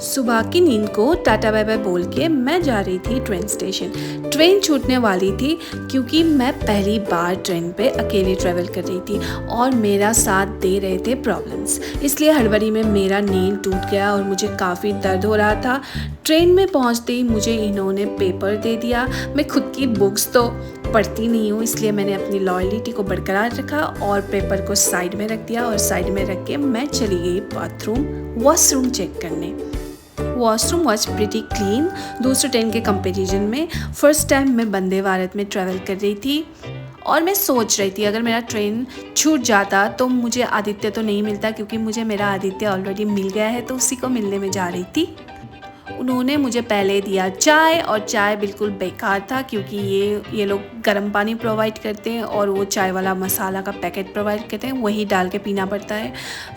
सुबह की नींद को टाटा बाय बाय बोल के मैं जा रही थी ट्रेन स्टेशन। ट्रेन छूटने वाली थी क्योंकि मैं पहली बार ट्रेन पे अकेले ट्रैवल कर रही थी और मेरा साथ दे रहे थे प्रॉब्लम्स, इसलिए हड़बड़ी में मेरा नील टूट गया और मुझे काफ़ी दर्द हो रहा था। ट्रेन में पहुंचते ही मुझे इन्होंने पेपर दे दिया। मैं खुद की बुक्स तो पढ़ती नहीं हूँ, इसलिए मैंने अपनी लॉयल्टी को बरकरार रखा और पेपर को साइड में रख दिया और साइड में रख के मैं चली गई वॉशरूम चेक करने। Washroom was pretty clean. दूसरे ट्रेन के कंपैरिजन में फर्स्ट टाइम मैं वंदे भारत में ट्रैवल कर रही थी और मैं सोच रही थी अगर मेरा ट्रेन छूट जाता तो मुझे आदित्य तो नहीं मिलता, क्योंकि मुझे मेरा आदित्य ऑलरेडी मिल गया है, तो उसी को मिलने में जा रही थी। उन्होंने मुझे पहले दिया चाय और चाय बिल्कुल बेकार था, क्योंकि ये लोग गर्म पानी प्रोवाइड करते हैं और वो चाय वाला मसाला का पैकेट प्रोवाइड करते हैं, वही डाल के पीना पड़ता है।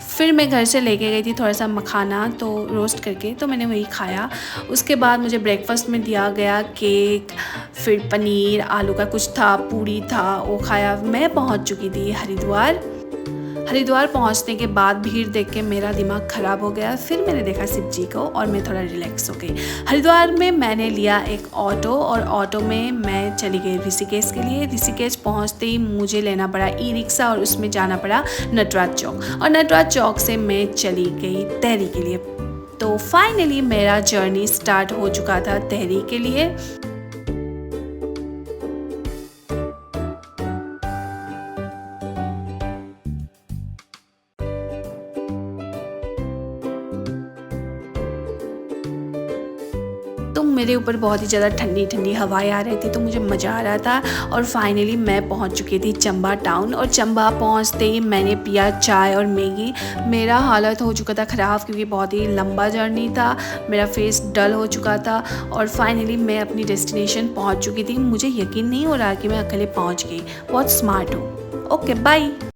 फिर मैं घर से लेके गई थी थोड़ा सा मखाना तो रोस्ट करके, तो मैंने वही खाया। उसके बाद मुझे ब्रेकफास्ट में दिया गया केक, फिर पनीर आलू का कुछ था, पूरी था, वो खाया। मैं पहुंच चुकी थी हरिद्वार पहुंचने के बाद भीड़ देख के मेरा दिमाग ख़राब हो गया। फिर मैंने देखा शिव जी को और मैं थोड़ा रिलैक्स हो गई। हरिद्वार में मैंने लिया एक ऑटो और ऑटो में मैं चली गई ऋषिकेश के लिए। ऋषिकेश पहुंचते ही मुझे लेना पड़ा ई रिक्शा और उसमें जाना पड़ा नटराज चौक, और नटराज चौक से मैं चली गई तहरी के लिए। तो फाइनली मेरा जर्नी स्टार्ट हो चुका था तहरी के लिए। तो मेरे ऊपर बहुत ही ज़्यादा ठंडी ठंडी हवाएं आ रही थी, तो मुझे मज़ा आ रहा था। और फाइनली मैं पहुंच चुकी थी चंबा टाउन, और चंबा पहुंचते ही मैंने पिया चाय और मैगी। मेरा हालत हो चुका था ख़राब, क्योंकि बहुत ही लंबा जर्नी था, मेरा फेस डल हो चुका था। और फाइनली मैं अपनी डेस्टिनेशन पहुँच चुकी थी। मुझे यकीन नहीं हो रहा कि मैं अकेले पहुँच गई। बहुत स्मार्ट हूँ। Okay bye.